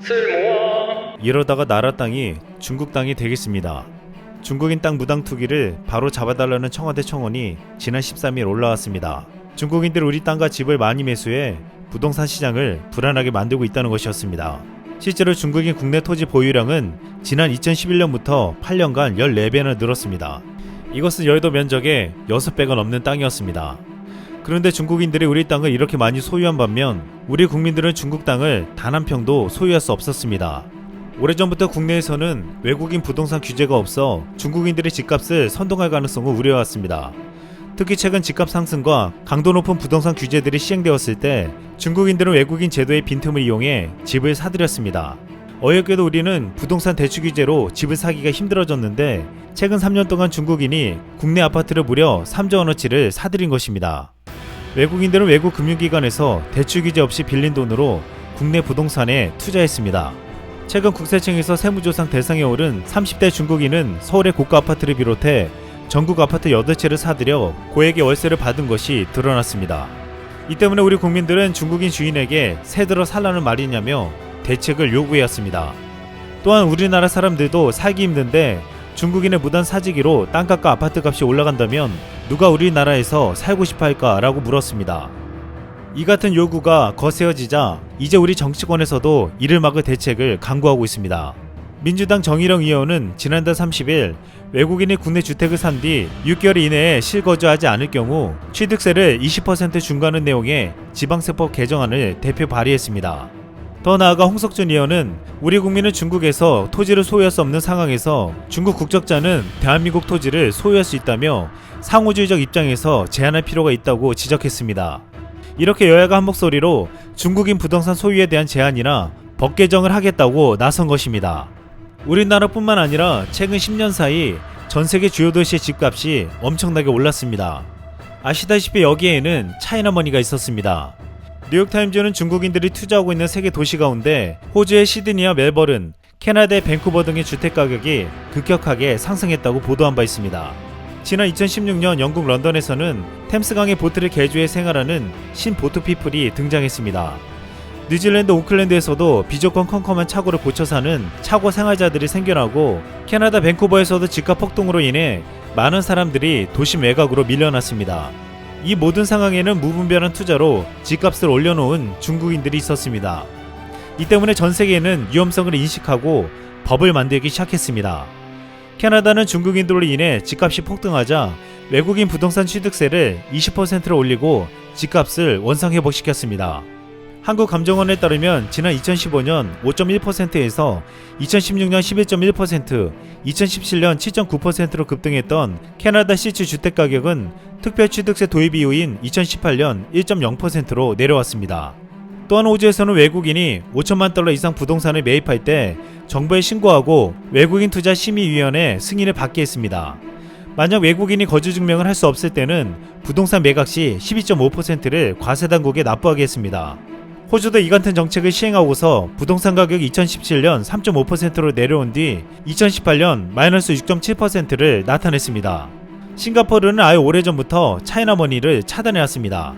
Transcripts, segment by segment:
쓸모아. 이러다가 나라 땅이 중국 땅이 되겠습니다. 중국인 땅 무당 투기를 바로 잡아달라는 청와대 청원이 지난 13일 올라왔습니다. 중국인들 우리 땅과 집을 많이 매수해 부동산 시장을 불안하게 만들고 있다는 것이었습니다. 실제로 중국인 국내 토지 보유량은 지난 2011년부터 8년간 14배나 늘었습니다. 이것은 여의도 면적의 6배가 넘는 땅이었습니다. 그런데 중국인들이 우리 땅을 이렇게 많이 소유한 반면 우리 국민들은 중국 땅을 단 한 평도 소유할 수 없었습니다. 오래전부터 국내에서는 외국인 부동산 규제가 없어 중국인들의 집값을 선동할 가능성을 우려해왔습니다. 특히 최근 집값 상승과 강도 높은 부동산 규제들이 시행되었을 때 중국인들은 외국인 제도의 빈틈을 이용해 집을 사들였습니다. 어이없게도 우리는 부동산 대출 규제로 집을 사기가 힘들어졌는데 최근 3년 동안 중국인이 국내 아파트를 무려 3조 원어치를 사들인 것입니다. 외국인들은 외국 금융기관에서 대출 규제 없이 빌린 돈으로 국내 부동산에 투자했습니다. 최근 국세청에서 세무조사 대상에 오른 30대 중국인은 서울의 고가 아파트를 비롯해 전국 아파트 8채를 사들여 고액의 월세를 받은 것이 드러났습니다. 이 때문에 우리 국민들은 중국인 주인에게 새 들어 살라는 말이냐며 대책을 요구해왔습니다. 또한 우리나라 사람들도 살기 힘든데 중국인의 무단 사재기로 땅값과 아파트값이 올라간다면 누가 우리나라에서 살고 싶어 할까 라고 물었습니다. 이 같은 요구가 거세어지자 이제 우리 정치권에서도 이를 막을 대책을 강구하고 있습니다. 민주당 정의령 의원은 지난달 30일 외국인이 국내 주택을 산 뒤 6개월 이내에 실거주하지 않을 경우 취득세를 20% 중과하는 내용의 지방세법 개정안을 대표 발의했습니다. 더 나아가 홍석준 의원은 우리 국민은 중국에서 토지를 소유할 수 없는 상황에서 중국 국적자는 대한민국 토지를 소유할 수 있다며 상호주의적 입장에서 제한할 필요가 있다고 지적했습니다. 이렇게 여야가 한 목소리로 중국인 부동산 소유에 대한 제한이나 법 개정을 하겠다고 나선 것입니다. 우리나라뿐만 아니라 최근 10년 사이 전세계 주요 도시의 집값이 엄청나게 올랐습니다. 아시다시피 여기에는 차이나머니가 있었습니다. 뉴욕타임즈는 중국인들이 투자하고 있는 세계 도시 가운데 호주의 시드니와 멜버른, 캐나다의 밴쿠버 등의 주택가격이 급격하게 상승했다고 보도한 바 있습니다. 지난 2016년 영국 런던에서는 템스강의 보트를 개조해 생활하는 신보트피플이 등장했습니다. 뉴질랜드 오클랜드에서도 비조건 컴컴한 차고를 고쳐 사는 차고 생활자들이 생겨나고 캐나다 밴쿠버에서도 집값 폭등으로 인해 많은 사람들이 도심 외곽으로 밀려났습니다. 이 모든 상황에는 무분별한 투자로 집값을 올려놓은 중국인들이 있었습니다. 이 때문에 전 세계는 위험성을 인식하고 법을 만들기 시작했습니다. 캐나다는 중국인들로 인해 집값이 폭등하자 외국인 부동산 취득세를 20%로 올리고 집값을 원상회복시켰습니다. 한국감정원에 따르면 지난 2015년 5.1%에서 2016년 11.1%, 2017년 7.9%로 급등했던 캐나다 시추 주택가격은 특별취득세 도입 이후인 2018년 1.0%로 내려왔습니다. 또한 호주에서는 외국인이 5천만 달러 이상 부동산을 매입할 때 정부에 신고하고 외국인 투자 심의위원회 승인을 받게 했습니다. 만약 외국인이 거주 증명을 할 수 없을 때는 부동산 매각 시 12.5%를 과세당국에 납부하게 했습니다. 호주도 이 같은 정책을 시행하고서 부동산 가격이 2017년 3.5%로 내려온 뒤 2018년 마이너스 6.7%를 나타냈습니다. 싱가포르는 아예 오래전부터 차이나머니를 차단해왔습니다.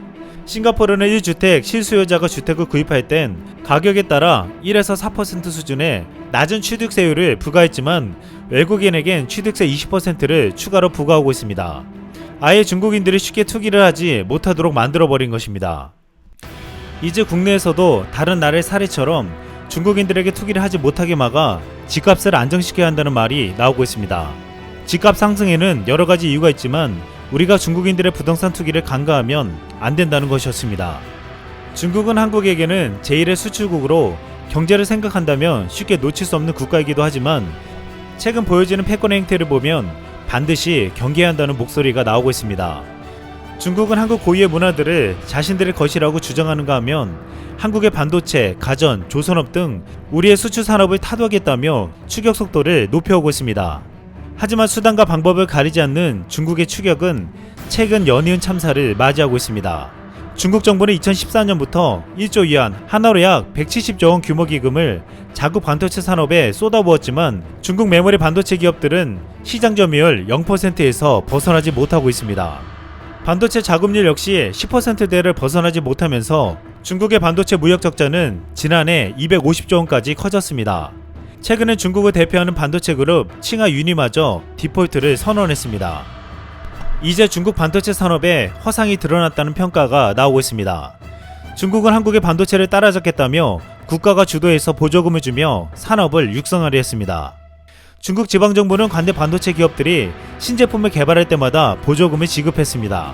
싱가포르는 1주택 실수요자가 주택을 구입할 땐 가격에 따라 1에서 4% 수준의 낮은 취득세율을 부과했지만 외국인에겐 취득세 20%를 추가로 부과하고 있습니다. 아예 중국인들이 쉽게 투기를 하지 못하도록 만들어버린 것입니다. 이제 국내에서도 다른 나라의 사례처럼 중국인들에게 투기를 하지 못하게 막아 집값을 안정시켜야 한다는 말이 나오고 있습니다. 집값 상승에는 여러가지 이유가 있지만 우리가 중국인들의 부동산 투기를 간과하면 안 된다는 것이었습니다. 중국은 한국에게는 제1의 수출국으로 경제를 생각한다면 쉽게 놓칠 수 없는 국가이기도 하지만 최근 보여지는 패권 행태를 보면 반드시 경계해야 한다는 목소리가 나오고 있습니다. 중국은 한국 고유의 문화들을 자신들의 것이라고 주장하는가 하면 한국의 반도체, 가전, 조선업 등 우리의 수출 산업을 타도하겠다며 추격 속도를 높여오고 있습니다. 하지만 수단과 방법을 가리지 않는 중국의 추격은 최근 연이은 참사를 맞이하고 있습니다. 중국 정부는 2014년부터 1조 위안, 하나로 약 170조 원 규모 기금을 자국 반도체 산업에 쏟아부었지만 중국 메모리 반도체 기업들은 시장 점유율 0%에서 벗어나지 못하고 있습니다. 반도체 자금률 역시 10%대를 벗어나지 못하면서 중국의 반도체 무역 적자는 지난해 250조 원까지 커졌습니다. 최근엔 중국을 대표하는 반도체 그룹 칭화윤이마저 디폴트를 선언했습니다. 이제 중국 반도체 산업에 허상이 드러났다는 평가가 나오고 있습니다. 중국은 한국의 반도체를 따라잡겠다며 국가가 주도해서 보조금을 주며 산업을 육성하려 했습니다. 중국 지방정부는 관대 반도체 기업들이 신제품을 개발할 때마다 보조금을 지급했습니다.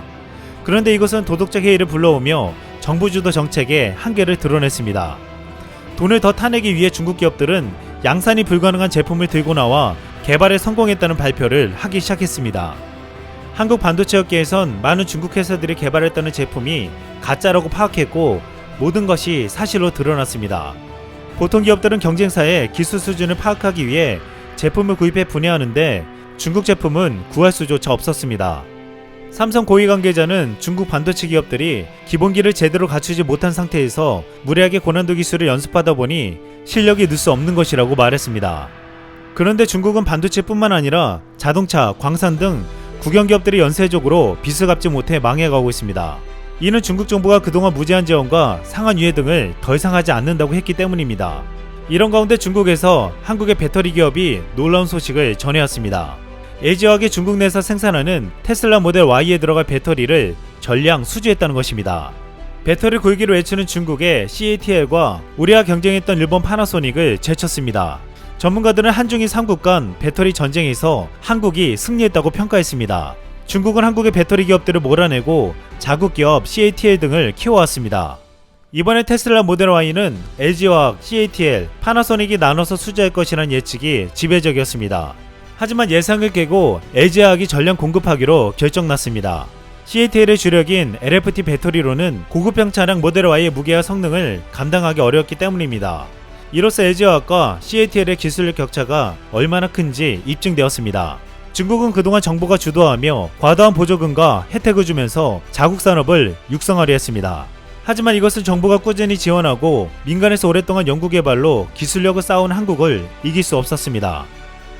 그런데 이것은 도덕적 해이를 불러오며 정부 주도 정책의 한계를 드러냈습니다. 돈을 더 타내기 위해 중국 기업들은 양산이 불가능한 제품을 들고 나와 개발에 성공했다는 발표를 하기 시작했습니다. 한국 반도체 업계에선 많은 중국 회사들이 개발했다는 제품이 가짜라고 파악했고 모든 것이 사실로 드러났습니다. 보통 기업들은 경쟁사의 기술 수준을 파악하기 위해 제품을 구입해 분해하는데 중국 제품은 구할 수조차 없었습니다. 삼성 고위 관계자는 중국 반도체 기업들이 기본기를 제대로 갖추지 못한 상태에서 무리하게 고난도 기술을 연습하다 보니 실력이 늘 수 없는 것이라고 말했습니다. 그런데 중국은 반도체뿐만 아니라 자동차, 광산 등 국영기업들이 연쇄적으로 빚을 갚지 못해 망해가고 있습니다. 이는 중국 정부가 그동안 무제한 지원과 상한 유예 등을 더 이상 하지 않는다고 했기 때문입니다. 이런 가운데 중국에서 한국의 배터리 기업이 놀라운 소식을 전해왔습니다. LG화학이 중국 내에서 생산하는 테슬라 모델 Y에 들어갈 배터리를 전량 수주했다는 것입니다. 배터리 굴기로 외치는 중국의 CATL과 우리와 경쟁했던 일본 파나소닉을 제쳤습니다. 전문가들은 한중일 3국 간 배터리 전쟁에서 한국이 승리했다고 평가했습니다. 중국은 한국의 배터리 기업들을 몰아내고 자국 기업 CATL 등을 키워왔습니다. 이번에 테슬라 모델 Y는 LG화학, CATL, 파나소닉이 나눠서 수주할 것이라는 예측이 지배적이었습니다. 하지만 예상을 깨고 LG화학이 전량 공급하기로 결정났습니다. CATL의 주력인 LFT 배터리로는 고급형 차량 모델 Y의 무게와 성능을 감당하기 어려웠기 때문입니다. 이로써 LG화학과 CATL의 기술력 격차가 얼마나 큰지 입증되었습니다. 중국은 그동안 정부가 주도하며 과도한 보조금과 혜택을 주면서 자국 산업을 육성하려 했습니다. 하지만 이것은 정부가 꾸준히 지원하고 민간에서 오랫동안 연구개발로 기술력을 쌓아온 한국을 이길 수 없었습니다.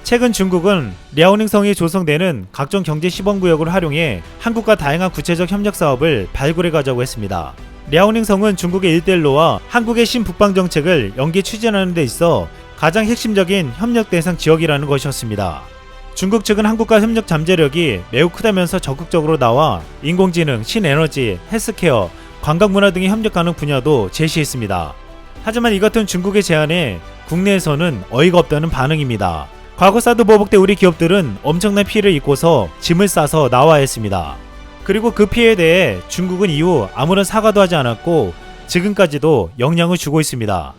최근 중국은 랴오닝성이 조성되는 각종 경제 시범구역을 활용해 한국과 다양한 구체적 협력 사업을 발굴해 가자고 했습니다. 랴오닝성은 중국의 일대일로와 한국의 신북방 정책을 연계 추진하는 데 있어 가장 핵심적인 협력 대상 지역이라는 것이었습니다. 중국 측은 한국과 협력 잠재력이 매우 크다면서 적극적으로 나와 인공지능, 신에너지, 헬스케어, 관광문화 등의 협력 가능 분야도 제시했습니다. 하지만 이 같은 중국의 제안에 국내에서는 어이가 없다는 반응입니다. 과거 사드 보복 때 우리 기업들은 엄청난 피해를 입고서 짐을 싸서 나와야 했습니다. 그리고 그 피해에 대해 중국은 이후 아무런 사과도 하지 않았고 지금까지도 영향을 주고 있습니다.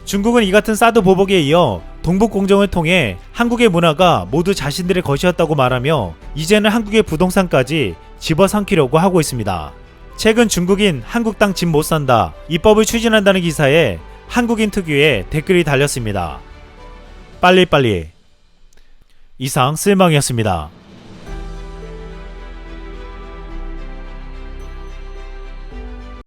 중국은 이 같은 사드 보복에 이어 동북공정을 통해 한국의 문화가 모두 자신들의 것이었다고 말하며 이제는 한국의 부동산까지 집어삼키려고 하고 있습니다. 최근 중국인 한국 땅 집 못 산다 입법을 추진한다는 기사에 한국인 특유의 댓글이 달렸습니다. 빨리빨리. 이상 쓸망이었습니다.